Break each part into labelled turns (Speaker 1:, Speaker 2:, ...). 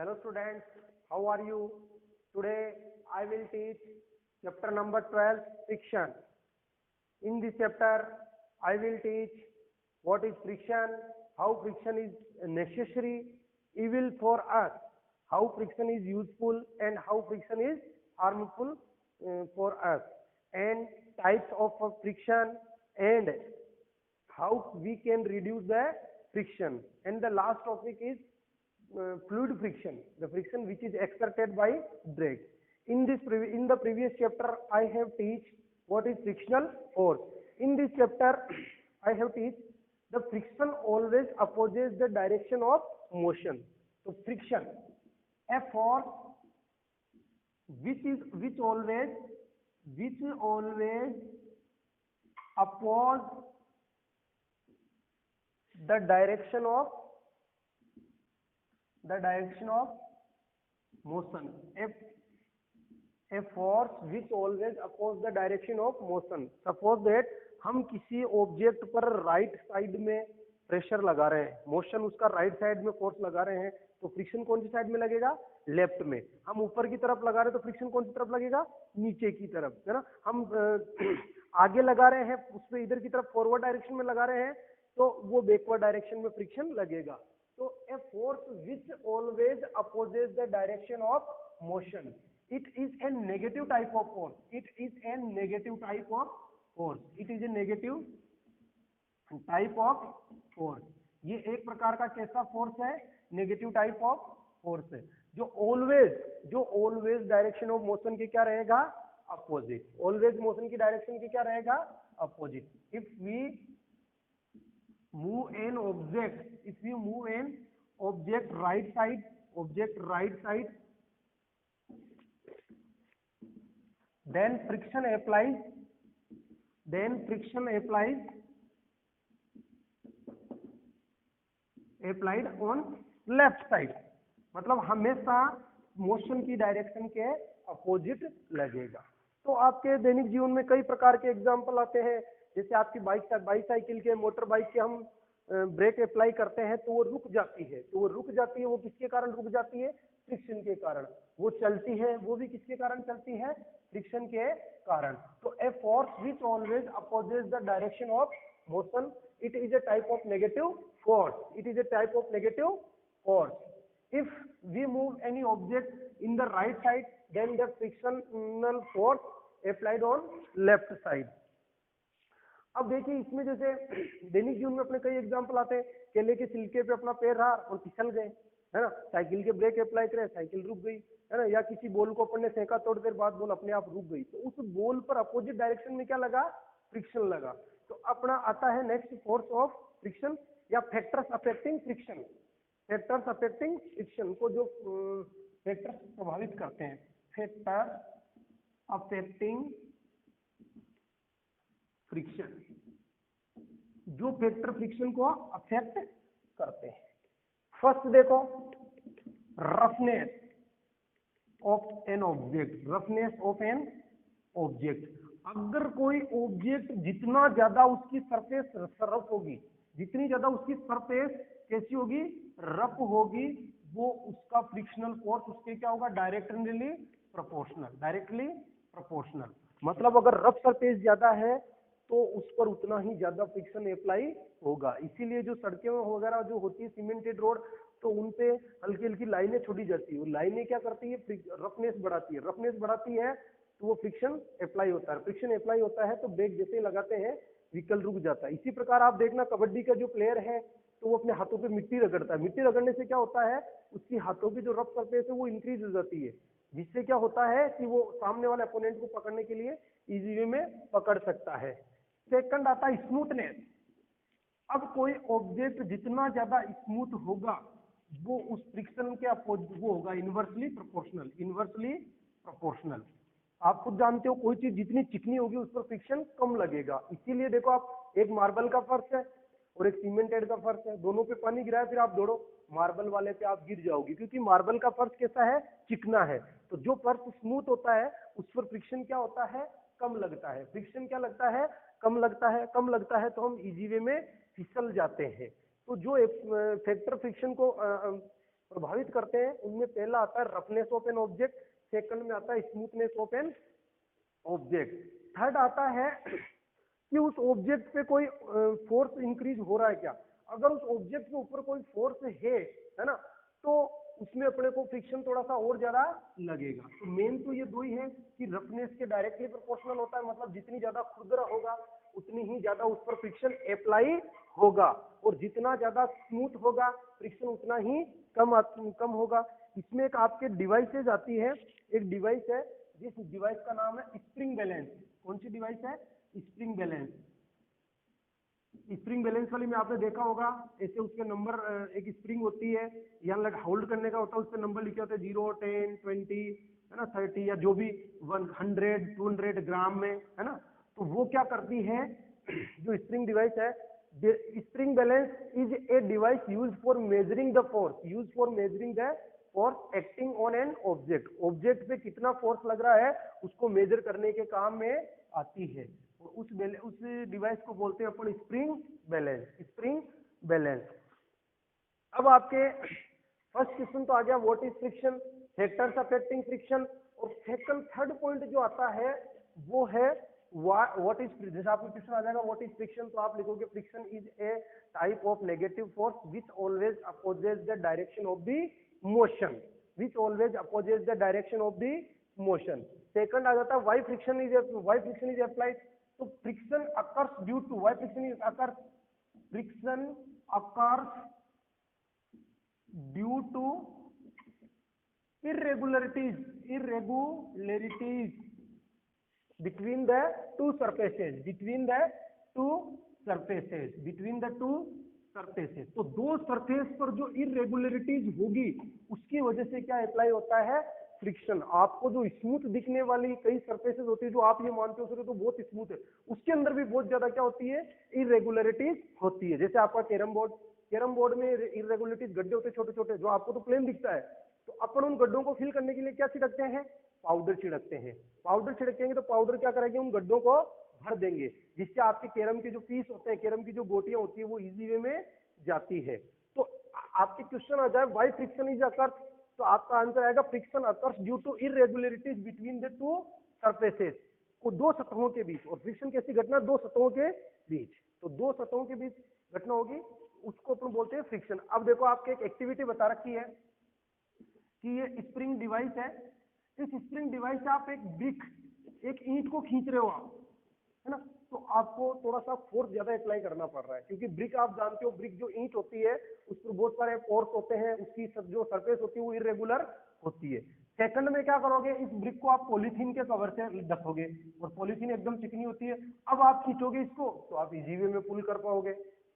Speaker 1: Hello students, how are you? Today I will teach chapter number 12, friction. In this chapter I will teach what is friction, how friction is necessary, evil for us, how friction is useful and how friction is harmful for us, and types of friction and how we can reduce the friction. And the last topic is fluid friction, the friction which is exerted by brakes. In the previous chapter I have teach what is frictional force. In this chapter I have teach the friction always opposes the direction of motion. So friction, a force which always oppose the direction of motion. A force which always oppose the direction of motion. Suppose that हम किसी object पर right side में pressure लगा रहे हैं, motion उसका right side में force लगा रहे हैं, तो फ्रिक्शन कौन सी साइड में लगेगा? लेफ्ट में। हम ऊपर की तरफ लगा रहे हैं तो फ्रिक्शन कौन सी तरफ लगेगा? नीचे की तरफ, है ना। हम आगे लगा रहे हैं उसमें इधर की तरफ फॉरवर्ड डायरेक्शन में लगा रहे हैं तो वो बैकवर्ड डायरेक्शन में फ्रिक्शन लगेगा। तो a force which always opposes the direction of motion, it is a negative type of force. It is a negative type of force. It is a negative type of force. ये एक प्रकार का कैसा force है? Negative type of force है, जो always direction of motion के क्या रहेगा? अपोजिट। ऑलवेज मोशन की डायरेक्शन के क्या रहेगा? Opposite. If we move an object right side, then friction applies applied on left side, मतलब हमेशा मोशन की डायरेक्शन के अपोजिट लगेगा। तो आपके दैनिक जीवन में कई प्रकार के एग्जाम्पल आते हैं, जैसे आपकी बाईसाइकिल के, मोटर बाइक के हम ब्रेक अप्लाई करते हैं तो वो रुक जाती है। वो किसके कारण रुक जाती है? फ्रिक्शन के कारण। वो चलती है, वो भी किसके कारण चलती है? फ्रिक्शन के कारण। तो a force which always opposes the direction of motion, it is a type of negative force. If we move any object in the right side, then the frictional force applied on left side. अब देखिए इसमें जैसे दैनिक जीवन में अपने कई example आते हैं। केले के छिलके पे अपना पैर रहा और फिसल गए, है ना। साइकिल के ब्रेक अप्लाई करे, साइकिल रुक गई, है ना। या किसी बॉल को अपन ने फेंका, थोड़ी देर बाद बॉल अपने आप रुक गई, तो उस बॉल पर अपोजिट डायरेक्शन में क्या लगा? फ्रिक्शन लगा। तो अपना आता है नेक्स्ट फोर्स ऑफ फ्रिक्शन या factors affecting friction. Factors affecting friction को जो फैक्टर्स प्रभावित करते हैं, फैक्टर अफेक्टिंग फ्रिक्शन, जो फैक्टर फ्रिक्शन को अफेक्ट करते हैं। फर्स्ट देखो, रफनेस ऑफ एन ऑब्जेक्ट। अगर कोई ऑब्जेक्ट जितना ज्यादा उसकी सरफेस रफ होगी, जितनी ज्यादा उसकी सरफेस कैसी होगी? रफ होगी, वो उसका फ्रिक्शनल फोर्स उसके क्या होगा? Directly proportional. मतलब अगर रफ सरफेस ज्यादा है तो उस पर उतना ही ज्यादा फ्रिक्शन अप्लाई होगा। इसीलिए जो सड़कें वगैरह जो होती है, सीमेंटेड रोड, तो उनपे हल्की हल्की लाइनें छोड़ी जाती है। वो लाइनें क्या करती है? रफनेस बढ़ाती है तो वो फ्रिक्शन अप्लाई होता है। तो ब्रेक जैसे लगाते हैं व्हीकल रुक जाता है। इसी प्रकार आप देखना, कबड्डी का जो प्लेयर है तो वो अपने हाथों पे मिट्टी रगड़ता है। मिट्टी रगड़ने से क्या होता है? उसकी हाथों की जो रफ सरफेस है वो इंक्रीज हो जाती है, जिससे क्या होता है कि वो सामने वाले अपोनेंट को पकड़ने के लिए इजी वे में पकड़ सकता है। सेकंड आता है स्मूथनेस। अब कोई ऑब्जेक्ट जितना ज्यादा स्मूथ होगा वो उस फ्रिक्शन के अपोजिट वो होगा इनवर्सली प्रोपोर्शनल। आप खुद जानते हो, कोई चीज जितनी चिकनी होगी उस पर फ्रिक्शन कम लगेगा। इसीलिए देखो, आप एक मार्बल का फर्श है और एक सीमेंटेड का फर्श है, दोनों पे पानी गिरा है, फिर आप दौड़ो, मार्बल वाले पे आप गिर जाओगे, क्योंकि मार्बल का फर्श कैसा है? चिकना है। तो जो फर्श स्मूथ होता है उस पर फ्रिक्शन क्या होता है? कम लगता है। फ्रिक्शन क्या लगता है? कम लगता है, तो हम इजी वे में फिसल जाते हैं। तो जो फैक्टर फ्रिक्शन को प्रभावित करते हैं, उनमें पहला आता है roughness of an object, second में आता है smoothness of an object, third आता है कि उस ऑब्जेक्ट पे कोई फोर्स इंक्रीज हो रहा है क्या। अगर उस ऑब्जेक्ट के ऊपर कोई फोर्स है ना, तो उसमें अपने को फ्रिक्शन थोड़ा सा और ज्यादा लगेगा। तो मेन तो ये दो ही है कि रफनेस के डायरेक्टली प्रोपोर्शनल होता है, मतलब जितनी ज्यादा खुरदरा होगा उतनी ही ज्यादा उस पर फ्रिक्शन अप्लाई होगा, और जितना ज्यादा स्मूथ होगा फ्रिक्शन उतना ही कम होगा। इसमें एक आपके डिवाइसेज आती है, एक डिवाइस है जिस डिवाइस का नाम है स्प्रिंग बैलेंस। कौन सी डिवाइस है? Spring balance. स्प्रिंग बैलेंस वाली में आपने देखा होगा, ऐसे उसके नंबर, एक स्प्रिंग होती है, यहाँ होल्ड करने का होता है, उस पर नंबर लिखे होते हैं 0, 10, 20, है ना, 30 या जो भी 100, 200 ग्राम में, है ना। तो वो क्या करती है, जो स्प्रिंग डिवाइस है, spring balance is a device use for measuring the force acting on an object. Object पे कितना फोर्स लग रहा है उसको मेजर करने के काम में आती है, और उस डिवाइस को बोलते हैं अपन स्प्रिंग बैलेंस। अब आपके फर्स्ट क्वेश्चन तो आ गया what is friction, factors affecting friction, और सेकंड थर्ड पॉइंट जो आता है वो है व्हाट इज, जैसे आपको क्वेश्चन आ जाएगा व्हाट इज फ्रिक्शन, तो आप लिखोगे friction is a type of negative force which always opposes the direction of the motion, second आ जाता है व्हाई फ्रिक्शन इज अप्लाइड, तो friction occurs due to, friction occurs due to irregularities between the two surfaces, तो दो surface पर जो irregularities होगी उसकी वजह से क्या अप्लाई होता है, फ्रिक्शन। आपको जो स्मूथ दिखने वाली कई सरफेसेस होती है जो आप ये मानते हो तो बहुत स्मूथ है, उसके अंदर भी बहुत ज्यादा क्या होती है, इरेगुलरिटीज होती है। जैसे आपका कैरम बोर्ड में इरेगुलरिटीज गड्ढे होते हैं छोटे छोटे, जो आपको तो प्लेन दिखता है, तो अपन उन गड्ढों को फिल करने के लिए क्या छिड़कते हैं, पाउडर छिड़केंगे, तो पाउडर क्या करेंगे, उन गड्ढों को भर देंगे, जिससे आपके कैरम के जो पीस होते हैं, कैरम की जो गोटियां होती है वो इजी वे में जाती है। तो आपके क्वेश्चन आ जाए व्हाई फ्रिक्शन इज अकर्स, तो आपका आंसर आएगा friction occurs due to irregularities between the two surfaces, वो दो सतहों के बीच। और फ्रिक्शन कैसी घटना, दो सतहों के बीच, तो दो सतहों के बीच घटना होगी, उसको अपन बोलते हैं फ्रिक्शन। अब देखो आपके एक एक्टिविटी बता रखी है कि ये स्प्रिंग डिवाइस है, इस स्प्रिंग डिवाइस से आप एक ईंट को खींच रहे हो आप, है ना, तो आपको थोड़ा सा फोर्स ज्यादा अप्लाई करना पड़ रहा है, क्योंकि ब्रिक आप जानते हो, ब्रिक जो ईंट होती है उस पर बहुत सारे पोर्स होते हैं, उसकी जो सरफेस होती है वो इरेगुलर होती है। सेकंड में क्या करोगे, इस ब्रिक को आप पॉलीथीन के कवर से ढकोगे, और पॉलीथीन एकदम चिकनी होती है, अब आप खींचोगे इसको तो आप इजी वे में पुल कर पाओगे।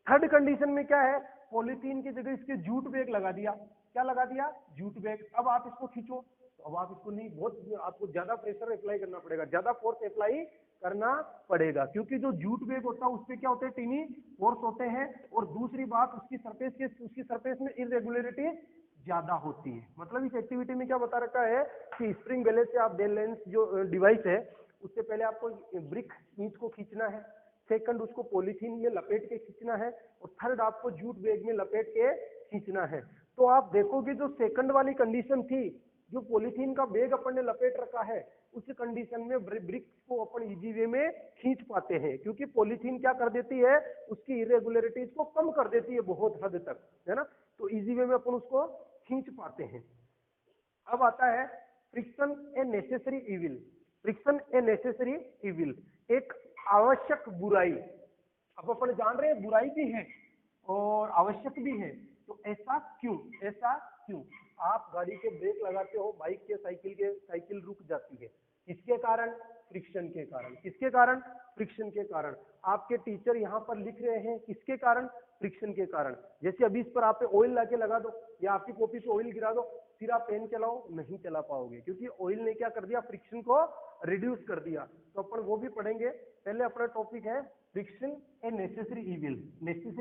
Speaker 1: थर्ड कंडीशन में क्या है, पॉलीथीन की जगह इसके जूट बैग लगा दिया, क्या लगा दिया, जूट बैग। अब आप इसको खींचो तो अब आप इसको नहीं, बहुत आपको ज्यादा प्रेशर अप्लाई करना पड़ेगा, ज्यादा फोर्स अप्लाई करना पड़ेगा, क्योंकि जो जूट बैग होता है उसपे क्या होते हैं, टीनी फोर्स होते हैं, और दूसरी बात उसकी सरफेस में इरेगुलरिटी ज्यादा होती है। मतलब इस एक्टिविटी में क्या बता रखा है कि स्प्रिंग बैलेंस से आप बैलेंस जो डिवाइस है उससे पहले आपको ब्रिक ईंट को खींचना है, सेकंड उसको पॉलीथीन में लपेट के खींचना है, और थर्ड आपको जूट बैग में लपेट के खींचना है। तो आप देखोगे जो सेकंड वाली कंडीशन थी, जो पॉलीथीन का बैग अपन ने लपेट रखा है, उस कंडीशन में ब्रिक को अपन इजी वे में खींच पाते हैं, क्योंकि पॉलीथीन क्या कर देती है, उसकी इरेगुलरिटीज को कम कर देती है बहुत हद तक, है ना, तो इजी वे में अपन उसको खींच पाते हैं। अब आता है फ्रिक्शन ए नेसेसरी इविल, एक आवश्यक बुराई। अब अपन जान रहे हैं बुराई भी है और आवश्यक भी है, तो ऐसा क्यों, आप गाड़ी के ब्रेक लगाते हो, बाइक के साइकिल रुक जाती है, किसके कारण, फ्रिक्शन के कारण। किसके कारण, फ्रिक्शन के कारण। आपके टीचर यहाँ पर लिख रहे हैं, किसके कारण, फ्रिक्शन के कारण। जैसे अभी इस पर आप ऑयल लाके लगा दो या आपकी कॉपी पे ऑयल गिरा दो, फिर आप पेन चलाओ, नहीं चला पाओगे, क्योंकि ऑयल ने क्या कर दिया, फ्रिक्शन को रिड्यूस कर दिया। तो अपन वो भी पढ़ेंगे। पहले अपना टॉपिक है फ्रिक्शन ए नेसेसरी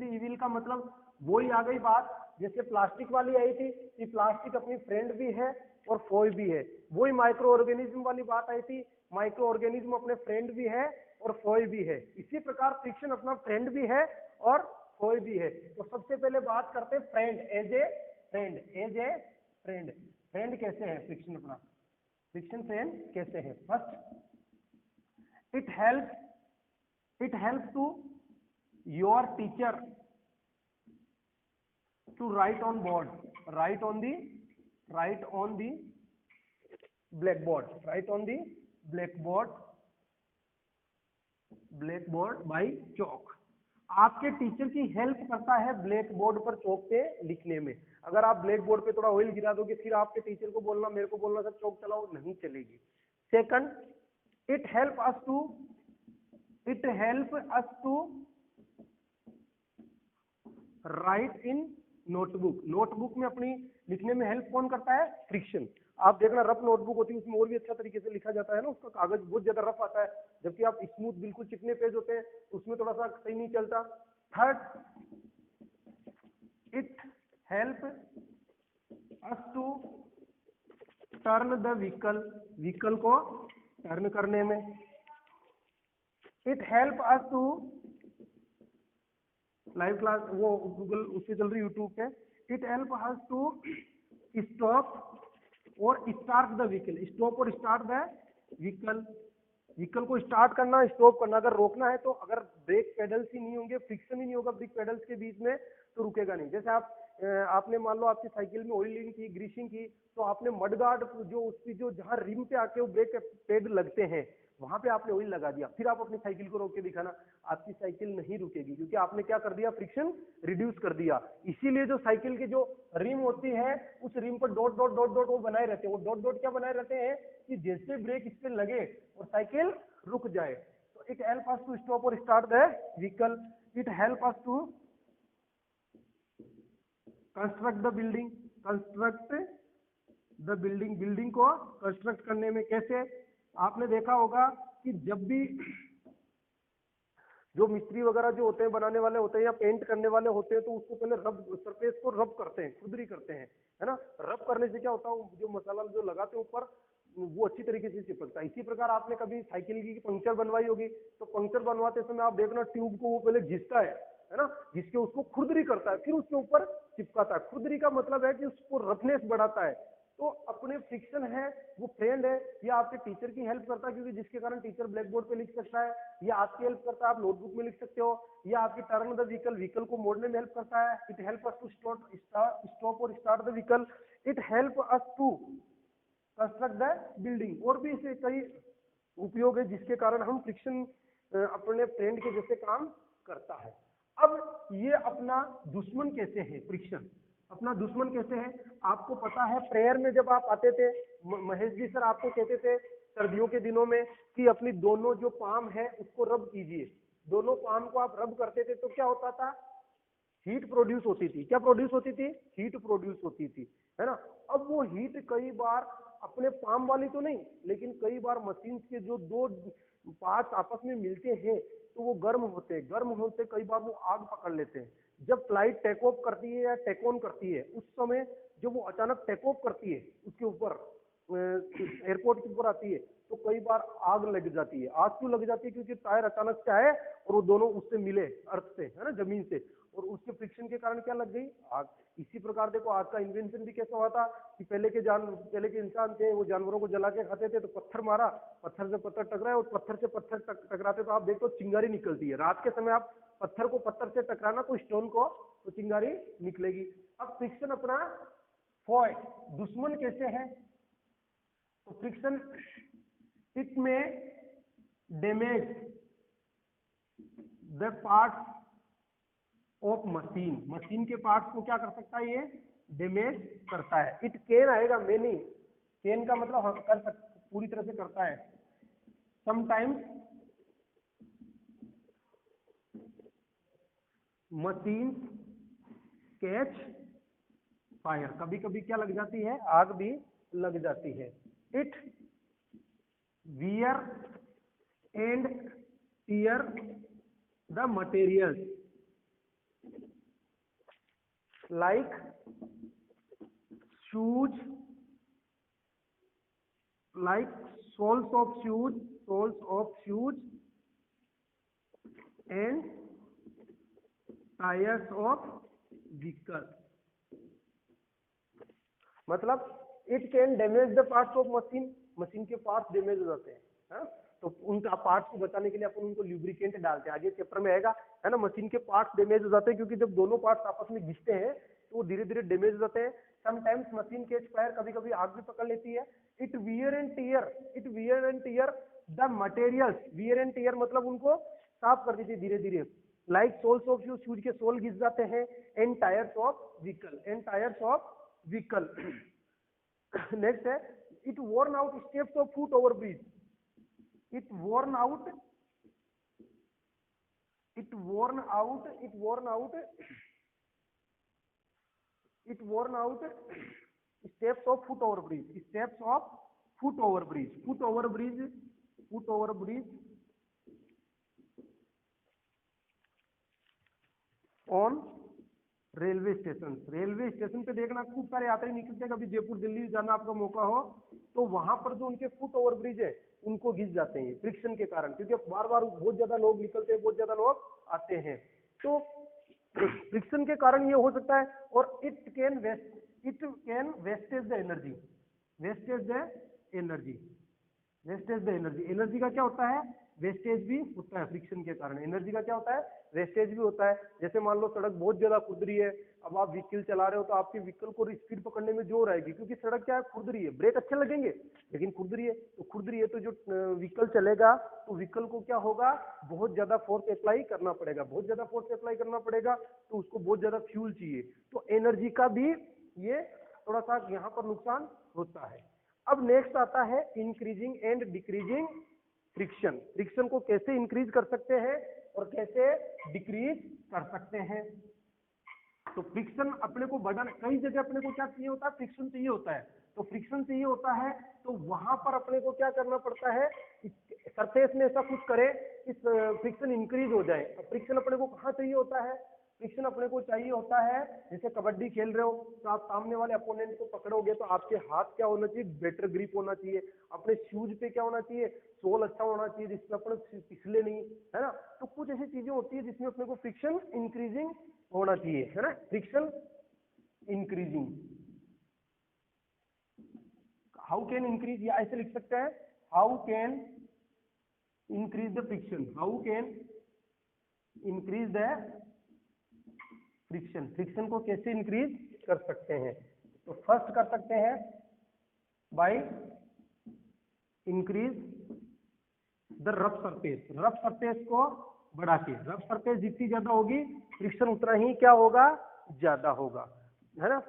Speaker 1: इविल का मतलब वही आ गई बात, जैसे प्लास्टिक वाली आई थी कि प्लास्टिक अपनी फ्रेंड भी है और फोई भी है, वही माइक्रो ऑर्गेनिज्म वाली बात आई थी, माइक्रो ऑर्गेनिज्म अपने फ्रेंड भी है और फोई भी है। इसी प्रकार फ्रिक्शन अपना फ्रेंड भी है और फोई भी है। तो सबसे पहले बात करते हैं friend, as a friend, as a friend. Friend कैसे है फ्रिक्शन अपना, फ्रिक्शन फ्रेंड कैसे है? First, it help to your teacher to write on board, write on the blackboard, write on the blackboard by chalk। आपके teacher की help करता है black board पर चौक पे लिखने में। अगर आप ब्लैक बोर्ड पे थोड़ा ऑयल गिरा दोगे, फिर आपके टीचर को बोलना, मेरे को बोलना सर चौक चलाओ, नहीं चलेगी। Second, it help us to write in notebook. Notebook में अपनी लिखने में हेल्प कौन करता है? फ्रिक्शन। आप देखना रफ नोटबुक होती है, उसमें और भी अच्छा तरीके से लिखा जाता है ना, उसका कागज बहुत ज्यादा रफ आता है, जबकि आप स्मूथ बिल्कुल चिकने पेज होते हैं, उसमें थोड़ा सा सही नहीं चलता। Third, it help us to turn the vehicle को टर्न करने में। It help us to, live class वो गूगल उससे चल रही यूट्यूब पे, it help us to stop और स्टार्ट द व्हीकल। स्टॉप और स्टार्ट द व्हीकल को स्टार्ट करना, स्टॉप करना। अगर रोकना है तो अगर ब्रेक पेडल्स ही नहीं होंगे, फ्रिक्शन ही नहीं होगा ब्रेक पेडल्स के बीच में, तो रुकेगा नहीं। जैसे आपने मान लो आपकी साइकिल में ऑयलिंग की, ग्रीसिंग की, तो आपने मडगार्ड जो उसकी जो जहां रिम पे आके वो ब्रेक पेड लगते हैं, वहां पे आपने ऑयल लगा दिया, फिर आप अपनी साइकिल को रोक के दिखाना, आपकी साइकिल नहीं रुकेगी, क्योंकि आपने क्या कर दिया? फ्रिक्शन रिड्यूस कर दिया। इसीलिए जो साइकिल की जो रिम होती है, उस रिम पर डॉट डॉट डॉट डॉट वो बनाए रहते हैं। वो डॉट डॉट क्या बनाए रहते हैं कि जैसे ब्रेक इस पे लगे और साइकिल रुक जाए। तो it help us to stop और start the vehicle. It help us to construct the building. Building को कंस्ट्रक्ट करने में कैसे? आपने देखा होगा कि जब भी जो मिस्त्री वगैरह जो होते हैं, बनाने वाले होते हैं या पेंट करने वाले होते हैं, तो उसको पहले सरफेस को रब करते हैं, खुरदरी करते हैं, है ना। रब करने से क्या होता है, जो मसाला जो लगाते हैं ऊपर, वो अच्छी तरीके से चिपकता है। इसी प्रकार आपने कभी साइकिल की पंक्चर बनवाई होगी, तो पंक्चर बनवाते समय आप देखना ट्यूब को वो पहले घिसता है ना, जिसके उसको खुरदरी करता है, फिर उसके ऊपर चिपकाता है। खुरदरी का मतलब है कि उसको रफनेस बढ़ाता है। तो अपने फ्रिक्शन है वो फ्रेंड है, या आपके टीचर की हेल्प करता है, क्योंकि जिसके कारण टीचर ब्लैक बोर्ड पे लिख सकता है, या आपकी हेल्प करता है, आप नोटबुक में लिख सकते हो, या आपकी टर्न द व्हीकल को मोड़ने में हेल्प करता है। It help us to stop और start the vehicle. It help us to construct the building. और भी ऐसे कई उपयोग है जिसके कारण हम फ्रिक्शन अपने फ्रेंड के जैसे काम करता है। अब ये अपना दुश्मन कैसे है? फ्रिक्शन अपना दुश्मन कैसे है? आपको पता है प्रेयर में जब आप आते थे, महेश जी सर आपको कहते थे सर्दियों के दिनों में कि अपनी दोनों जो पाम है उसको रब कीजिए। दोनों पाम को आप रब करते थे तो क्या होता था? हीट प्रोड्यूस होती थी। क्या प्रोड्यूस होती थी? हीट प्रोड्यूस होती थी, है ना। अब वो हीट कई बार अपने पाम वाली तो नहीं, लेकिन कई बार मशीन के जो दो पार्ट्स आपस में मिलते हैं तो वो गर्म होते हैं। गर्म होते कई बार वो आग पकड़ लेते हैं। जब फ्लाइट टेक ऑफ करती है या टेक ऑन करती है, उस समय जब वो अचानक टेक ऑफ करती है, उसके ऊपर एयरपोर्ट के ऊपर आती है, तो कई बार आग लग जाती है। आग क्यों लग जाती है? क्योंकि टायर अचानक से आए और वो दोनों उससे मिले, अर्थ से, है ना, जमीन से, और उसके फ्रिक्शन के कारण क्या लग गई? आग। इसी प्रकार देखो आज का इन्वेंशन भी कैसा हुआ था कि पहले के इंसान थे, वो जानवरों को जला के खाते थे, तो पत्थर मारा, पत्थर से पत्थर टकराए, और पत्थर से पत्थर टकराते तो आप देखो चिंगारी निकलती है। रात के समय आप पत्थर को पत्थर से टकराना, कोई स्टोन को, तो चिंगारी निकलेगी। अब फ्रिक्शन अपना फॉय दुश्मन कैसे है? तो फ्रिक्शन इट में damage the parts of machine. Machine के पार्ट्स को क्या कर सकता है? ये डैमेज करता है। इट कैन आएगा, मेनी, कैन का मतलब कर सकता, पूरी तरह से करता है। समटाइम्स मशीन कैच फायर, कभी कभी क्या लग जाती है? आग भी लग जाती है। It wear and tear the material like shoes, like soles of shoes and tires of vehicle। मतलब it can damage the parts of machine, machine के पार्ट्स डैमेज हो जाते हैं, है? तो उनका पार्ट्स को बचाने के लिए अपन उनको ल्यूब्रिकेंट डालते हैं, आगे चैप्टर में आएगा, है ना। मशीन के पार्ट्स डैमेज हो जाते हैं क्योंकि जब दोनों पार्ट्स आपस में घिसते हैं तो वो धीरे धीरे डैमेज हो जाते हैं। समटाइम्स मशीन कैच फायर, कभी कभी आग भी पकड़ लेती है। It wear and tear, it wear and tear the materials, wear and tear मतलब उनको साफ कर देती है धीरे धीरे। Like soles of shoes, shoes के सोल घिस जाते हैं। And tyres of vehicle, and tyres of vehicle. Next है it worn out steps of foot over bridge, it worn out, it worn out, it worn out, it worn out steps of foot over bridge, steps of foot over bridge, foot over bridge, foot over bridge on railway station. Railway station पे देखना खूब सारे यात्री निकलते हैं, कभी जयपुर दिल्ली जाना आपका मौका हो तो वहां पर जो उनके फुट ओवर ब्रिज है उनको घिस जाते हैं फ्रिक्शन के कारण, क्योंकि बार बार बहुत ज्यादा लोग निकलते हैं, बहुत ज्यादा लोग आते हैं, तो फ्रिक्शन के कारण ये हो सकता है। और it can wastage the energy, wastage the energy, wastage the energy. Energy का क्या होता है, वेस्टेज भी होता है फ्रिक्शन के कारण। एनर्जी का क्या होता है, वेस्टेज भी होता है। जैसे मान लो सड़क बहुत ज्यादा खुद रही है, अब आप व्हीकल चला रहे हो तो आपके व्हीकल को स्पीड पकड़ने में जोर आएगी, क्योंकि सड़क क्या है, खुद रही है, ब्रेक अच्छे लगेंगे लेकिन खुद रही है, तो खुद रही है तो जो व्हीकल चलेगा तो व्हीकल को क्या होगा, बहुत ज्यादा फोर्स अप्लाई करना पड़ेगा, बहुत ज्यादा फोर्स अप्लाई करना पड़ेगा, तो उसको बहुत ज्यादा फ्यूल चाहिए, तो एनर्जी का भी ये थोड़ा सा यहाँ पर नुकसान होता है। अब नेक्स्ट आता है increasing and decreasing friction. Friction को कैसे इंक्रीज कर सकते हैं और कैसे डिक्रीज कर सकते हैं। तो फ्रिक्शन अपने को बढ़ाना, कई जगह अपने को क्या चाहिए होता है, फ्रिक्शन चाहिए होता है, तो फ्रिक्शन चाहिए होता है तो वहां पर अपने को क्या करना पड़ता है, सरफेस में ऐसा कुछ करे इस फ्रिक्शन इंक्रीज हो जाए। फ्रिक्शन अपने को कहाँ चाहिए होता है, फ्रिक्शन अपने को चाहिए होता है, जैसे कबड्डी खेल रहे हो तो आप सामने वाले अपोनेंट को पकड़ोगे तो आपके हाथ क्या होना चाहिए, बेटर ग्रिप होना चाहिए, अपने शूज पे क्या होना चाहिए, सोल अच्छा होना चाहिए जिसमें अपने फिसले नहीं, है ना। तो कुछ ऐसी चीजें होती है जिसमें अपने को फ्रिक्शन इंक्रीजिंग होना चाहिए, है ना, friction increasing. How can increase, या ऐसे लिख सकते हैं, how can increase the friction, how can increase the friction. Friction को कैसे इंक्रीज कर सकते हैं, तो फर्स्ट कर सकते हैं by increase the rough surface, rough surface को बढ़ा के, रफ सरफेस जितनी ज्यादा होगी फ्रिक्शन उतना ही क्या होगा, ज्यादा होगा, है ना।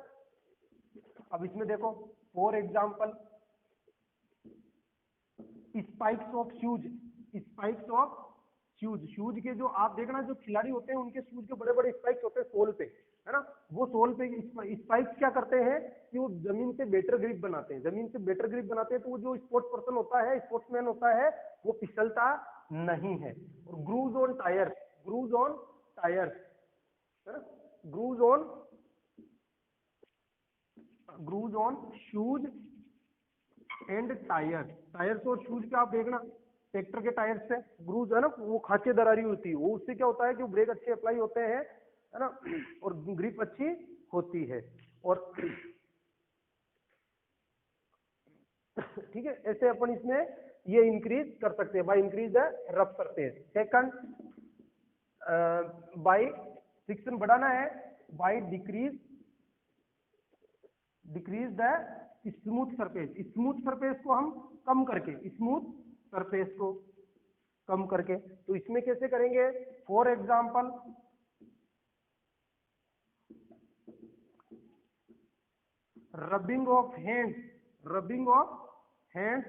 Speaker 1: अब इसमें देखो for example spikes of shoes, spikes of shoes, shoes के जो आप देखना जो खिलाड़ी होते हैं उनके शूज के बड़े बड़े स्पाइक्स होते हैं सोल पे, है ना, वो सोल पे स्पाइक्स क्या करते हैं कि वो जमीन से बेटर ग्रिप बनाते हैं, जमीन से बेटर ग्रिप बनाते हैं, तो वो जो स्पोर्ट्स पर्सन होता है, स्पोर्ट्समैन होता है, वो फिसलता नहीं है। और grooves on tyres, grooves on tyres, है ना, grooves on, grooves on shoes and tyres, tyres और शूज पे आप देखना ट्रैक्टर के टायर्स से ग्रूव्स है ना, वो खांचे दरारी होती है, वो उससे क्या होता है कि ब्रेक अच्छे अप्लाई होते हैं, है ना, और ग्रिप अच्छी होती है। और ठीक है, ऐसे अपन इसमें ये इंक्रीज कर सकते हैं by increase the rough surface. Second by friction बढ़ाना है by decrease, decrease the smooth surface, smooth surface को हम कम करके, स्मूथ सरफेस को कम करके, तो इसमें कैसे करेंगे, for example rubbing of hands, rubbing of hands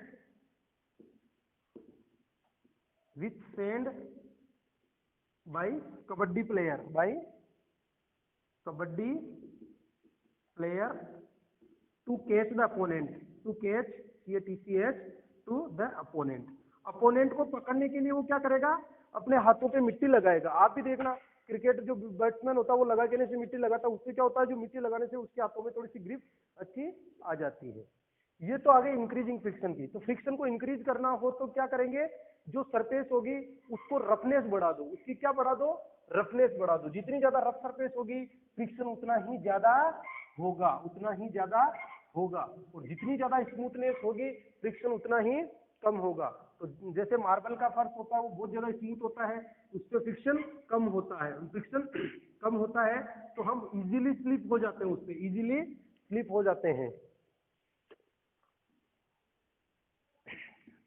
Speaker 1: with sand by kabaddi player, by kabaddi player to catch the opponent, to catch CATCH to the opponent. Opponent को पकड़ने के लिए वो क्या करेगा, अपने हाथों पे मिट्टी लगाएगा। आप भी देखना क्रिकेट जो बैट्समैन होता है वो लगा के से मिट्टी लगाता है, उससे क्या होता है, जो मिट्टी लगाने से उसके हाथों में थोड़ी सी ग्रिप अच्छी आ जाती है। ये तो आगे इंक्रीजिंग फ्रिक्शन की। तो फ्रिक्शन को इंक्रीज करना हो तो क्या करेंगे, जो सरफेस होगी उसको रफनेस बढ़ा दो, उसकी क्या बढ़ा दो, रफनेस बढ़ा दो। जितनी ज्यादा रफ सरफेस होगी फ्रिक्शन उतना ही ज्यादा होगा, उतना ही ज्यादा होगा, और जितनी ज्यादा स्मूथनेस होगी फ्रिक्शन उतना ही कम होगा। तो जैसे मार्बल का फर्श होता है वो बहुत ज्यादा स्मूथ होता है, उस पर फ्रिक्शन कम होता है, फ्रिक्शन कम होता है तो हम इजीली स्लिप हो जाते हैं, उस पर इजीली स्लिप हो जाते हैं।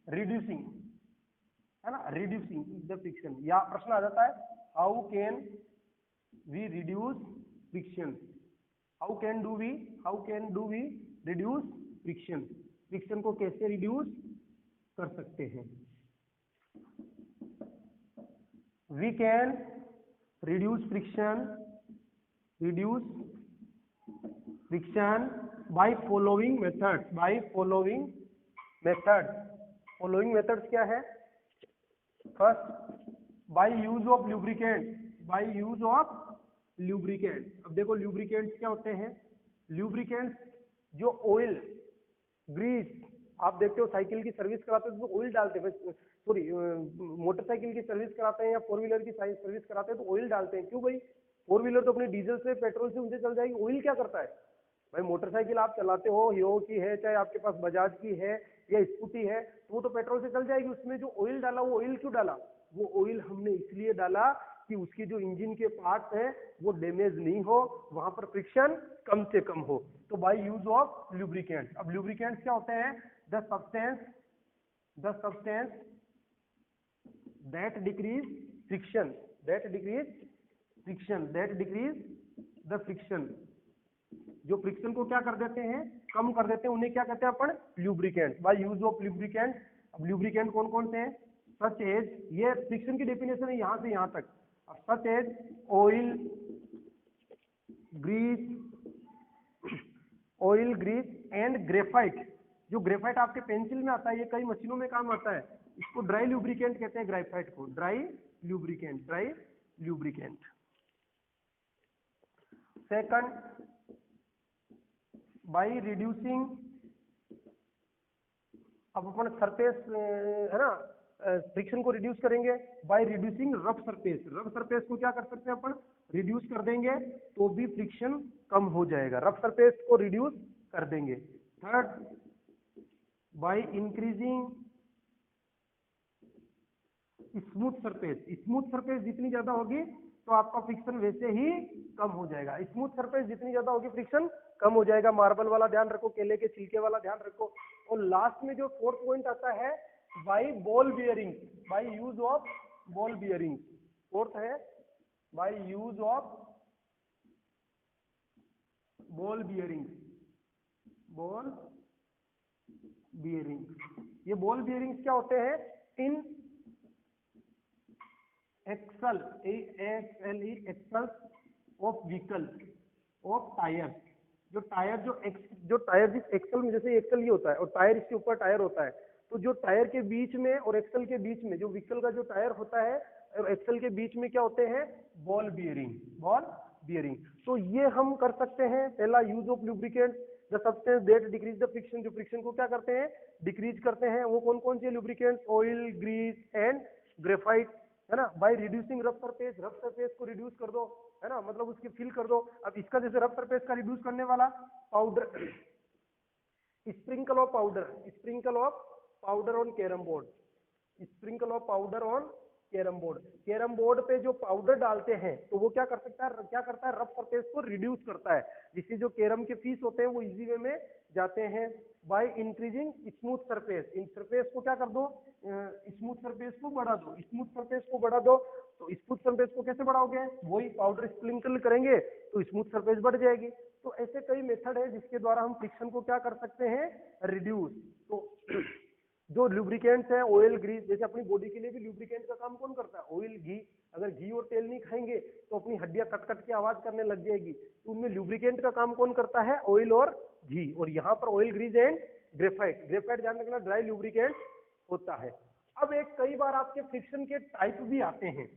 Speaker 1: रिड्यूसिंग, है ना, रिड्यूसिंग द फ्रिक्शन, या प्रश्न आ जाता है how can we reduce friction, how can do we reduce friction, friction को कैसे रिड्यूस कर सकते हैं। We can reduce friction by following methods, following methods क्या है। First, by use of lubricant, अब देखो ल्यूब्रिकेंट्स क्या होते हैं। ल्यूब्रिकेंट्स जो ऑयल, ग्रीस, आप देखते हो साइकिल की सर्विस कराते हैं तो ऑयल डालते हैं, सॉरी मोटरसाइकिल की सर्विस कराते हैं या फोर व्हीलर की सर्विस कराते हैं तो ऑयल डालते हैं। क्यों भाई, फोर व्हीलर तो अपने डीजल से पेट्रोल से उनसे चल जाएगी, ऑयल क्या करता है भाई। मोटरसाइकिल आप चलाते हो, हीरो की है चाहे आपके पास बजाज की है या स्कूटी है, तो वो तो पेट्रोल से चल जाएगी। उसमें जो ऑयल डाला, वो ऑयल क्यों डाला, वो ऑयल हमने इसलिए डाला कि उसके जो इंजन के पार्ट्स हैं वो डैमेज नहीं हो, वहां पर फ्रिक्शन कम से कम हो। तो बाय यूज ऑफ ल्यूब्रिकेंट्स। अब ल्यूब्रिकेंट्स क्या होते हैं, the substance that decrease friction, the friction, जो फ्रिक्शन को क्या कर देते हैं, कम कर देते हैं, उन्हें क्या कहते हैं अपन, lubricant. By use of lubricant. अब ल्यूब्रिकेंट कौन कौन से हैं, सच एज, ये फ्रिक्शन की डेफिनेशन है यहाँ से यहाँ तक। अब such as oil, grease and graphite. जो ग्रेफाइट आपके पेंसिल में आता है, ये कई मशीनों में काम आता है, इसको ड्राई ल्यूब्रिकेंट कहते हैं, ग्रेफाइट को dry lubricant. Second, by reducing, अब अपन सरफेस है ना, फ्रिक्शन को रिड्यूस करेंगे बाय रिड्यूसिंग रफ सरफेस को क्या कर सकते हैं अपन, रिड्यूस कर देंगे तो भी फ्रिक्शन कम हो जाएगा, रफ सरफेस को रिड्यूस कर देंगे। Third, by increasing smooth surface जितनी ज्यादा होगी तो आपका फ्रिक्शन वैसे ही कम हो जाएगा, स्मूथ सरफेस जितनी ज्यादा होगी फ्रिक्शन कम हो जाएगा। मार्बल वाला ध्यान रखो, केले के छिलके वाला ध्यान रखो। और लास्ट में जो फोर्थ पॉइंट आता है, by ball bearing, by use of ball bearing. Fourth है by use of ball bearing. ये बॉल बियरिंग्स क्या होते हैं, in axle of vehicle of tyre. जो टायर जिस एक्सल में, जैसे एक्सल ये होता है और टायर इसके ऊपर टायर होता है, तो जो टायर के बीच में और एक्सल के बीच में, जो व्हीकल का जो टायर होता है और एक्सल के बीच में क्या होते हैं, बॉल बियरिंग। तो ये हम कर सकते हैं। पहला, use of lubricant, the substance that decrease the friction, जो फ्रिक्शन को क्या करते हैं, डिक्रीज करते हैं। वो कौन कौन से lubricants, oil, grease and graphite, है ना। बाय रिड्यूसिंग रफ सरफेस को रिड्यूस कर दो, है ना, मतलब उसकी फिल कर दो। अब इसका जैसे रफ सरफेस का रिड्यूस करने वाला powder, sprinkle of powder on carrom board, carrom board पे जो पाउडर डालते हैं तो वो क्या करता है, रफ सरफेस को रिड्यूस करता है, जिससे जो कैरम के पीस होते हैं वो इजी वे में जाते हैं। By increasing smooth surface, in surface को क्या कर दो, स्मूथ सरफेस को बढ़ा दो। तो स्मूथ सरफेस को कैसे बढ़ाओगे, वही पाउडर स्प्रिंकल करेंगे तो स्मूथ सरफेस बढ़ जाएगी। तो ऐसे कई मेथड है जिसके द्वारा हम फ्रिक्शन को क्या कर सकते हैं, रिड्यूस। तो जो लुब्रिकेंट्स हैं, ऑयल, ग्रीस, जैसे अपनी बॉडी के लिए भी लुब्रिकेंट का काम कौन करता है, ऑयल, घी। अगर घी और तेल नहीं खाएंगे तो अपनी हड्डियां कट के आवाज करने लग जाएगी, तो उनमें लुब्रिकेंट का काम कौन करता है, ऑयल और घी। और यहाँ पर ऑयल, ग्रीस एंड ग्रेफाइट ध्यान रखना, ड्राई लुब्रिकेंट होता है। अब एक कई बार आपके फ्रिक्शन के टाइप भी आते हैं,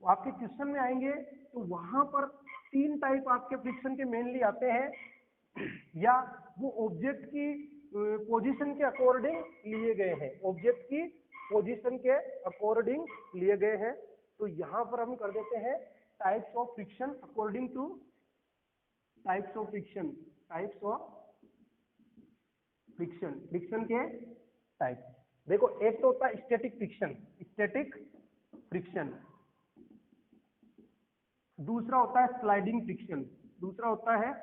Speaker 1: वो आपके क्वेश्चन में आएंगे, तो वहां पर 3 टाइप आपके फ्रिक्शन के मेनली आते हैं, या वो ऑब्जेक्ट की पोजीशन के अकॉर्डिंग लिए गए हैं, तो यहां पर हम कर देते हैं types of friction, according two types of friction, friction के टाइप देखो, एक तो होता है स्टैटिक फ्रिक्शन, स्टैटिक फ्रिक्शन, दूसरा होता है स्लाइडिंग फ्रिक्शन, दूसरा होता है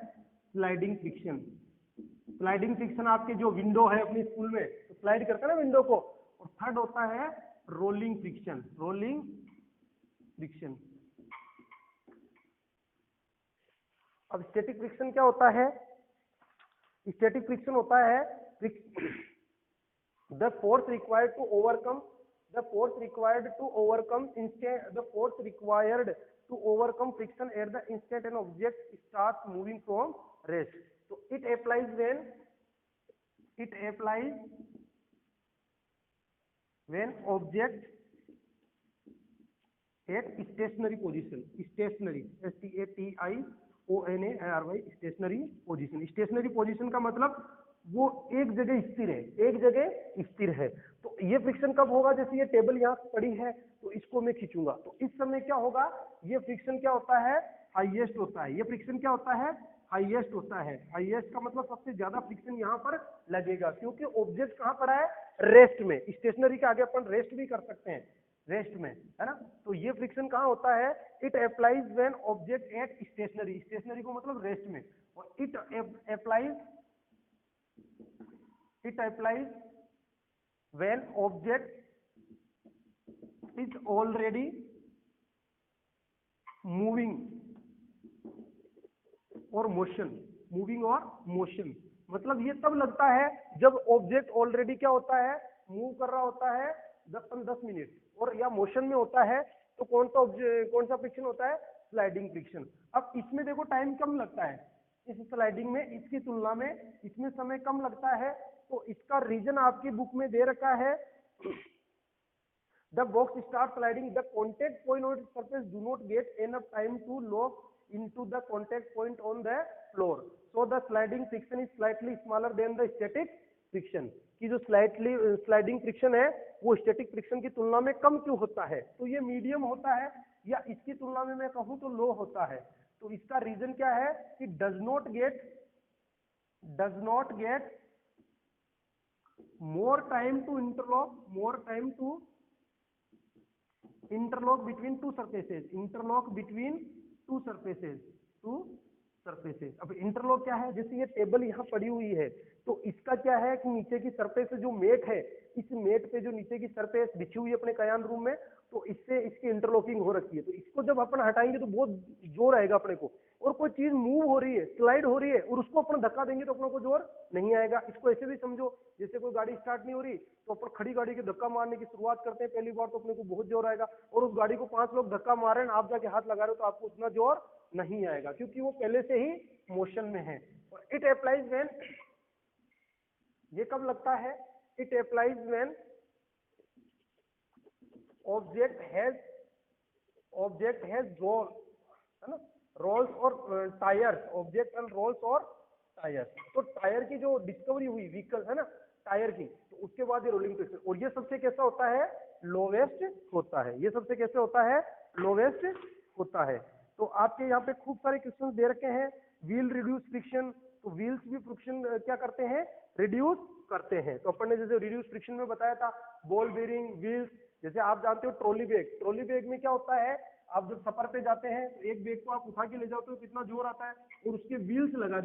Speaker 1: स्लाइडिंग फ्रिक्शन। स्लाइडिंग फ्रिक्शन आपके जो विंडो है अपनी स्कूल में तो स्लाइड करते हैं ना विंडो को। और थर्ड होता है रोलिंग फ्रिक्शन, रोलिंग फ्रिक्शन। अब स्टैटिक फ्रिक्शन क्या होता है? स्टैटिक फ्रिक्शन होता है the force required to overcome friction at the instant an object start moving from rest. तो it applies when object at stationary position, stationary, STATIONARY, stationary position। stationary position का मतलब वो एक जगह स्थिर है, एक जगह स्थिर है। तो ये फ्रिक्शन कब होगा? जैसे ये टेबल यहाँ पड़ी है तो इसको मैं खींचूंगा तो इस समय क्या होगा? ये फ्रिक्शन क्या होता है? हाईएस्ट होता है। ये फ्रिक्शन क्या होता है? हाईएस्ट होता है। हाईएस्ट का मतलब सबसे ज्यादा फ्रिक्शन यहाँ पर लगेगा, क्योंकि ऑब्जेक्ट कहाँ पड़ा है? रेस्ट में। स्टेशनरी के आगे अपन रेस्ट भी कर सकते हैं, रेस्ट में, है ना। तो ये फ्रिक्शन कहाँ होता है? It applies when object at stationary, stationary को मतलब रेस्ट में। और it applies when object is already moving और मोशन, मतलब ये तब लगता है जब ऑब्जेक्ट ऑलरेडी क्या होता है? मूव कर रहा होता है 10 मिनट और या मोशन में होता है। तो कौन सा फ्रिक्शन होता है? Sliding friction. अब इसमें देखो टाइम कम लगता है, इस स्लाइडिंग में इसकी तुलना में इसमें समय कम लगता है। तो इसका रीजन आपकी बुक में दे रखा है, the box start sliding, the contact point on surface do not get enough time to lock into the contact point on the floor, so the sliding friction is slightly smaller than the static friction। कि जो sliding friction है वो static friction की तुलना में कम क्यों होता है? तो ये मीडियम होता है या इसकी तुलना में मैं कहूं तो लो होता है। तो इसका रीजन क्या है? कि does not gate more time to interlock between two surfaces। अब इंटरलॉक क्या है? जैसे ये टेबल यहाँ पड़ी हुई है तो इसका क्या है कि नीचे की सरफेस जो मेट है, इस मेट पे जो नीचे की सरफेस बिछी हुई है अपने कयान रूम में, तो इससे इसकी इंटरलॉकिंग हो रखी है। तो इसको जब अपन हटाएंगे तो बहुत जोर आएगा अपने को। और कोई चीज मूव हो रही है, स्लाइड हो रही है और उसको अपन धक्का देंगे तो अपने को जोर नहीं आएगा। इसको ऐसे भी समझो, जैसे कोई गाड़ी स्टार्ट नहीं हो रही तो अपन खड़ी गाड़ी के धक्का मारने की शुरुआत करते हैं पहली बार तो अपने को बहुत जोर आएगा, और उस गाड़ी को 5 लोग धक्का मार रहे हैं, आप जाके हाथ लगा रहे हो तो आपको उतना जोर नहीं आएगा, क्योंकि वो पहले से ही मोशन में है। और इट अप्लाइज व्हेन, ये कब लगता है? It applies when object has roll, है ना, रोल्स और टायर्स, ऑब्जेक्ट एंड रोल्स और टायर्स। तो टायर की जो डिस्कवरी हुई व्हीकल है ना टायर की, तो उसके बाद ये रोलिंग फ्रिक्शन। और ये सबसे कैसा होता है? लोवेस्ट होता है। ये सबसे कैसे होता है? लोवेस्ट होता है। तो आपके यहाँ पे खूब सारे क्वेश्चन दे रखे हैं। व्हील रिड्यूस फ्रिक्शन, तो व्हील्स भी फ्रिक्शन क्या करते हैं? रिड्यूस करते हैं। तो अपन ने जैसे रिड्यूस फ्रिक्शन में बताया था, बॉल बेरिंग, व्हील्स। जैसे आप जानते हो ट्रॉली बैग में क्या होता है? आप जब सफर पे जाते हैं तो एक बैग को आप उठा के ले जाते हो, कितना जोर आता है, और उसके व्हील्स लगा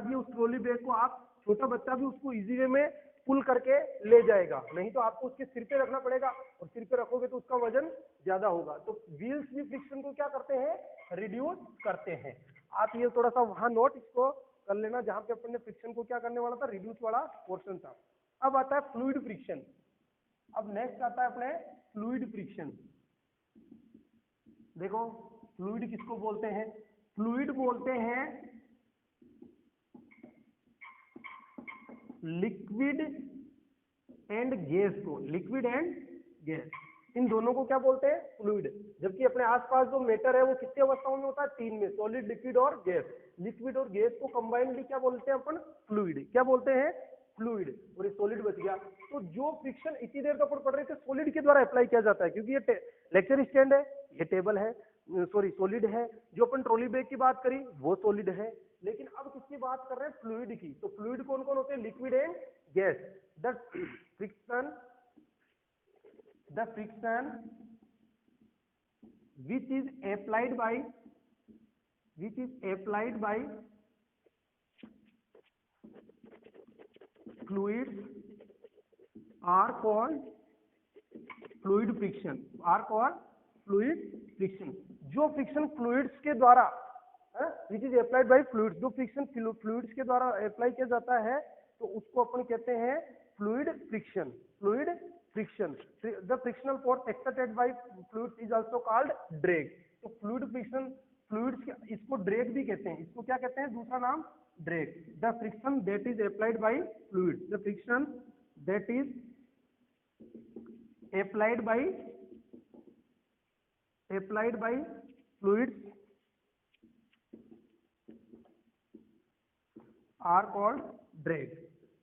Speaker 1: दिए उस ट्रॉली बैग को, आप छोटा बच्चा भी उसको इजी वे में पुल करके ले जाएगा। नहीं तो आपको उसके सिर पे रखना पड़ेगा, और सिर पे रखोगे तो उसका वजन ज्यादा होगा। तो व्हील्स भी फ्रिक्शन को क्या करते हैं? रिड्यूस करते हैं। आप ये थोड़ा सा वहां नोट इसको कर लेना, जहां पे अपन ने फ्रिक्शन को क्या करने वाला था? रिड्यूस वाला पोर्शन था। अब आता है फ्लूइड फ्रिक्शन। अब नेक्स्ट आता है अपने फ्लूइड फ्रिक्शन। देखो फ्लूइड किसको बोलते हैं? फ्लूइड बोलते हैं लिक्विड एंड गैस को। लिक्विड एंड गैस, इन दोनों को क्या बोलते हैं? फ्लूइड। जबकि अपने आसपास जो मैटर है वो कितनी अवस्थाओं में होता है? 3 में, सॉलिड, लिक्विड और गैस। लिक्विड और गैस को कंबाइनली क्या बोलते हैं अपन? फ्लूइड। क्या बोलते हैं? फ्लूइड। और ये सॉलिड बच गया। तो जो फ्रिक्शन इतनी देर तक पढ़ रहे थे सॉलिड के द्वारा अप्लाई किया जाता है, क्योंकि ये लेक्चर स्टैंड है, ये टेबल है, सॉरी सॉलिड है। जो अपन ट्रॉली बैग की बात करी वो सॉलिड है। लेकिन अब किसकी बात कर रहे हैं, फ्लूइड की। तो फ्लूइड कौन कौन होते हैं, liquid and gas. The friction which is applied by fluids are called fluid friction, जो फ्रिक्शन फ्लूइड्स के द्वारा which is applied by fluids, जो फ्रिक्शन फ्लूइड्स के द्वारा अप्लाई किया जाता है तो उसको अपन कहते हैं fluid friction. The frictional force exerted by fluids is also called drag. तो फ्लूइड फ्रिक्शन, फ्लूइड्स के इसको ड्रैग भी कहते हैं। इसको क्या कहते हैं, दूसरा नाम drag. The friction that is applied by fluids, the friction that is applied by fluids are called drag।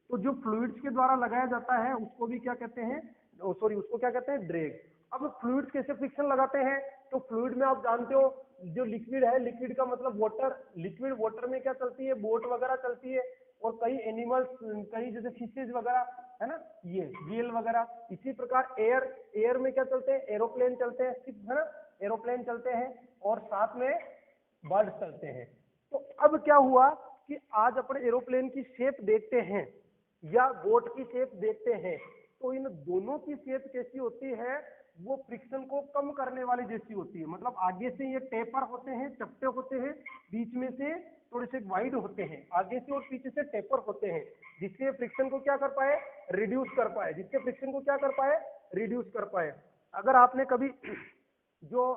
Speaker 1: तो जो फ्लूइड्स के द्वारा लगाया जाता है उसको भी क्या कहते हैं, सॉरी उसको क्या कहते हैं, ड्रैग। अब फ्लूइड्स कैसे फ्रिक्शन लगाते हैं, तो फ्लूइड में आप जानते हो जो लिक्विड है, लिक्विड का मतलब वाटर, लिक्विड वाटर में क्या चलती है, बोट वगैरह चलती है, और कई एनिमल्स, कई जैसे फिशेज वगैरह है ना, ये व्हेल वगैरह। इसी प्रकार एयर में क्या चलते हैं, एरोप्लेन चलते हैं, है ना, एरोप्लेन चलते हैं, और साथ में बर्ड चलते हैं। तो अब क्या हुआ कि आज अपन एरोप्लेन की शेप देखते हैं या बोट की शेप देखते हैं, तो इन दोनों की शेप कैसी होती है, वो फ्रिक्शन को कम करने वाली जैसी होती है। मतलब आगे से ये टेपर होते हैं, चपटे होते हैं, बीच में से थोड़े से वाइड होते हैं, आगे से और पीछे से टेपर होते हैं, जिससे फ्रिक्शन को क्या कर पाए, रिड्यूस कर पाए, रिड्यूस कर पाए। अगर आपने कभी जो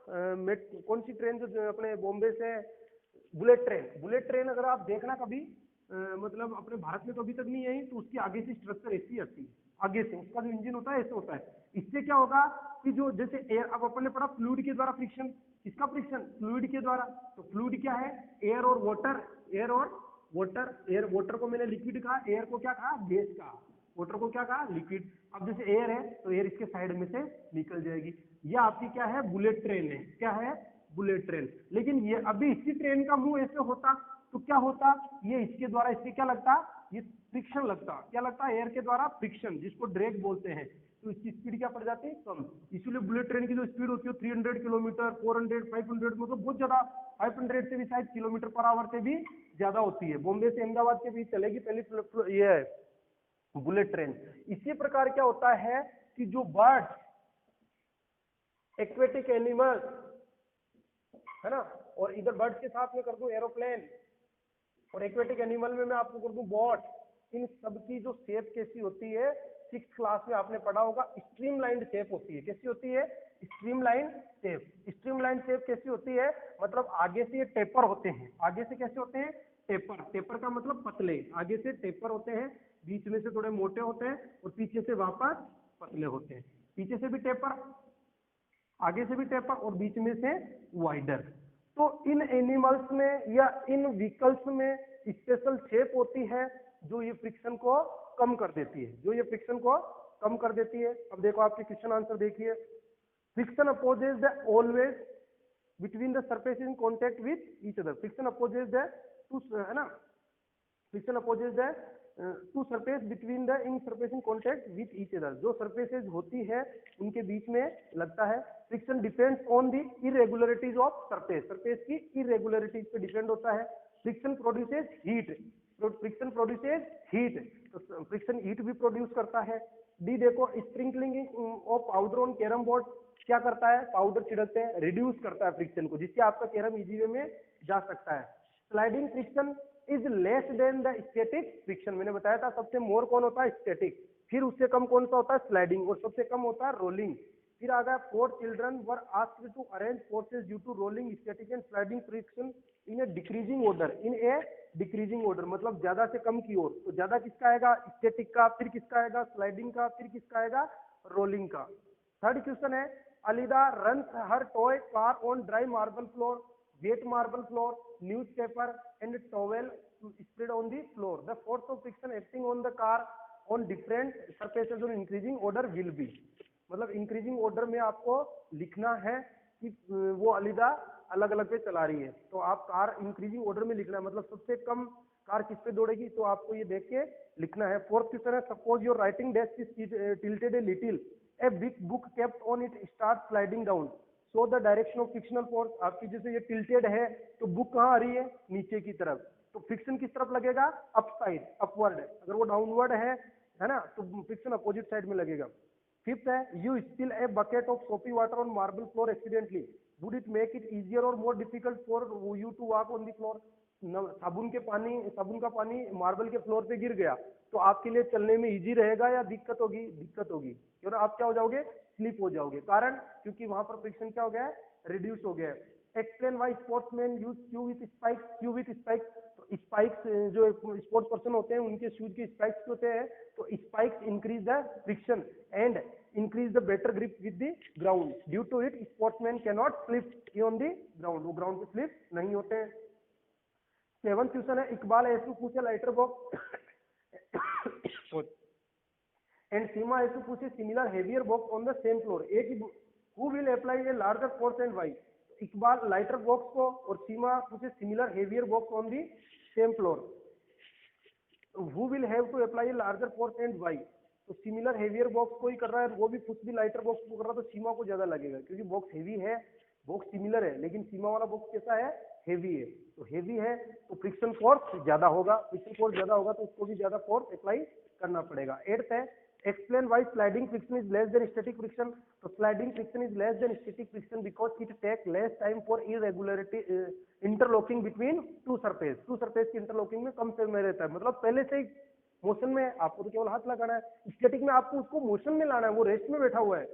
Speaker 1: कौन सी ट्रेन जो अपने बॉम्बे से बुलेट ट्रेन अगर आप देखना कभी, मतलब अपने भारत में तो अभी तक नहीं आई, तो उसकी आगे से स्ट्रक्चर ऐसी आती है, आगे से उसका जो इंजन होता है ऐसे होता है। इससे क्या होगा कि जो जैसे एयर, अब अपन ने पढ़ा फ्लूइड के द्वारा फ्रिक्शन, किसका फ्रिक्शन, फ्लूइड के द्वारा। तो फ्लूइड क्या है, एयर और वाटर, एयर वाटर को मैंने लिक्विड कहा, एयर को क्या कहा, गैस कहा, वाटर को क्या कहा, लिक्विड। अब जैसे एयर है तो एयर इसके साइड में से निकल जाएगी। ये आपकी क्या है, बुलेट ट्रेन है, क्या है, बुलेट ट्रेन। लेकिन ये अभी इसी ट्रेन का मुंह ऐसे होता तो क्या होता, ये इसके द्वारा इससे क्या लगता, ये फ्रिक्शन लगता, क्या लगता है, एयर के द्वारा फ्रिक्शन, जिसको ड्रैग बोलते हैं। तो इसकी स्पीड क्या पड़ जाती है, कम। इसीलिए बुलेट ट्रेन की जो स्पीड होती है 300 किलोमीटर, 400, 500, मतलब बहुत ज्यादा, 500 से भी शायद किलोमीटर पर आवर से भी ज्यादा होती है। बॉम्बे से अहमदाबाद के बीच चलेगी पहली ये बुलेट ट्रेन। इसी प्रकार क्या होता है कि जो बर्ड्स, एक्वेटिक एनिमल्स है ना, और इधर बर्ड्स के साथ में कर दूं एरोप्लेन, और एक्वेटिक एनिमल में मैं आपको कर दूं बोट, इन सब की जो शेप कैसी होती है, 6th क्लास में आपने पढ़ा होगा, स्ट्रीमलाइन शेप होती है। कैसी होती है, स्ट्रीमलाइन शेप कैसी होती है, मतलब आगे से ये टेपर होते हैं, आगे से कैसे होते हैं, टेपर का मतलब पतले, आगे से टेपर होते हैं, बीच में से थोड़े मोटे होते हैं, और पीछे से वापस पतले होते हैं। पीछे से भी टेपर, आगे से भी टेपर, और बीच में से वाइडर। तो इन एनिमल्स में या इन व्हीकल्स में स्पेशल शेप होती है जो ये फ्रिक्शन को कम कर देती है, अब देखो आपके क्वेश्चन आंसर देखिए। Friction opposes the always between the surface in contact with each other. Friction opposes the two, है ना, friction opposes the two surface between the in surface in contact with each other. जो surfaces होती है उनके बीच में लगता है। Friction depends on the irregularities of surface, surface की इरेगुलरिटीज पे डिपेंड होता है। फ्रिक्शन प्रोड्यूसेस हीट, तो फ्रिक्शन हीट भी प्रोड्यूस करता है। डी देखो, sprinkling of powder on carrom board क्या करता है, पाउडर छिड़कते हैं, रिड्यूस करता है फ्रिक्शन को, जिससे आपका कैरम इजी वे में जा सकता है। Sliding friction is less then the static friction, मैंने बताया था सबसे मोर कौन होता है, स्टैटिक, फिर उससे कम कौन सा होता है, स्लाइडिंग, और सबसे कम होता है रोलिंग। फिर आ गया 4 children were asked to arrange forces due to rolling, static and sliding friction in a decreasing order, मतलब ज्यादा से कम की ओर। तो ज्यादा किसका आएगा, स्टैटिक का, फिर किसका आएगा, स्लाइडिंग का, फिर किसका आएगा, रोलिंग का। थर्ड क्वेश्चन है, Alida runs her toy car on dry marble floor, wet marble floor, newspaper and towel spread on the floor. The force of friction acting on the car on different surfaces on increasing order will be, मतलब increasing order में आपको लिखना है कि वो अलग अलग पे चला रही है। तो आप कार इंक्रीजिंग ऑर्डर में लिखना है, मतलब सबसे कम कार किस पे दौड़ेगी, तो आपको ये देख के लिखना है। फोर्थ क्वेश्चन है, suppose your writing desk is tilted a little, a big book kept on it start sliding down, so the direction of frictional force. आपकी जैसे ये टिल्टेड है तो बुक कहाँ आ रही है, नीचे की तरफ, तो फ्रिक्शन किस तरफ लगेगा, अप साइड, अपवर्ड। अगर वो डाउनवर्ड है ना, तो फ्रिक्शन अपोजिट साइड में लगेगा। फिफ्थ है, you spill a bucket of soapy water on marble floor accidentally, would it make it easier और more difficult for you to walk on the floor. साबुन का पानी मार्बल के फ्लोर पे गिर गया, तो आपके लिए चलने में इजी रहेगा या दिक्कत होगी, दिक्कत होगी, क्योंकि आप क्या हो जाओगे, स्लिप हो जाओगे। कारण क्योंकि वहां पर फ्रिक्शन क्या हो गया है, रिड्यूस हो गया है। Explain why sportsman use shoe with spikes, shoe with spikes. तो स्पाइक्स जो स्पोर्ट्स पर्सन होते हैं उनके शूज के स्पाइक्स होते हैं, तो spikes increase the friction and increase the better grip with the ground, due to it sportsman can not slip on the ground, वो ग्राउंड पे स्लिप नहीं होते हैं। सेवन क्वेश्चन है, Iqbal has to push a lighter box and Seema has to push a similar heavier box on the same floor, एक ही who will apply a larger force and why. Iqbal lighter box को और Seema push a similar heavier box on the same floor, who will have to apply a larger force and why. तो similar heavier box को ही कर रहा है, वो भी पुश भी लाइटर बॉक्स को कर रहा है, तो सीमा को ज्यादा लगेगा, क्योंकि बॉक्स हेवी है, बॉक्स सिमिलर है, लेकिन सीमा वाला बॉक्स कैसा है, हेवी है। तो हेवी है तो फ्रिक्शन फोर्स ज्यादा होगा, फ्रिक्शन फोर्स ज्यादा होगा तो उसको भी ज्यादा फोर्स अप्लाई करना पड़ेगा। एट्थ है, explain why sliding friction is less than static friction. तो sliding friction is less than static friction because it take less time for irregularity interlocking between two surface. Two surface की interlocking में कम समय रहता है, मतलब पहले से ही मोशन में आपको तो केवल हाथ लगाना है। स्टैटिक में आपको उसको मोशन में लाना है, वो रेस्ट में बैठा हुआ है।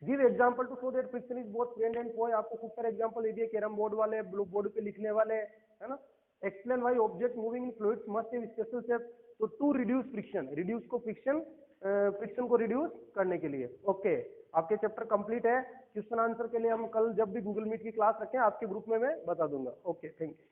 Speaker 1: Give example to show that friction is both friend and foe. आपको खूब सारे एग्जांपल दे दिए, कैरम बोर्ड वाले, ब्लू बोर्ड पे लिखने वाले, है ना। Explain why object moving in fluids must have special shape. तो टू रिड्यूस फ्रिक्शन, रिड्यूस को फ्रिक्शन को रिड्यूस करने के लिए। ओके, आपके चैप्टर कंप्लीट है। क्वेश्चन आंसर के लिए हम कल जब भी गूगल मीट की क्लास रखें आपके ग्रुप में मैं बता दूंगा। Okay, thank you.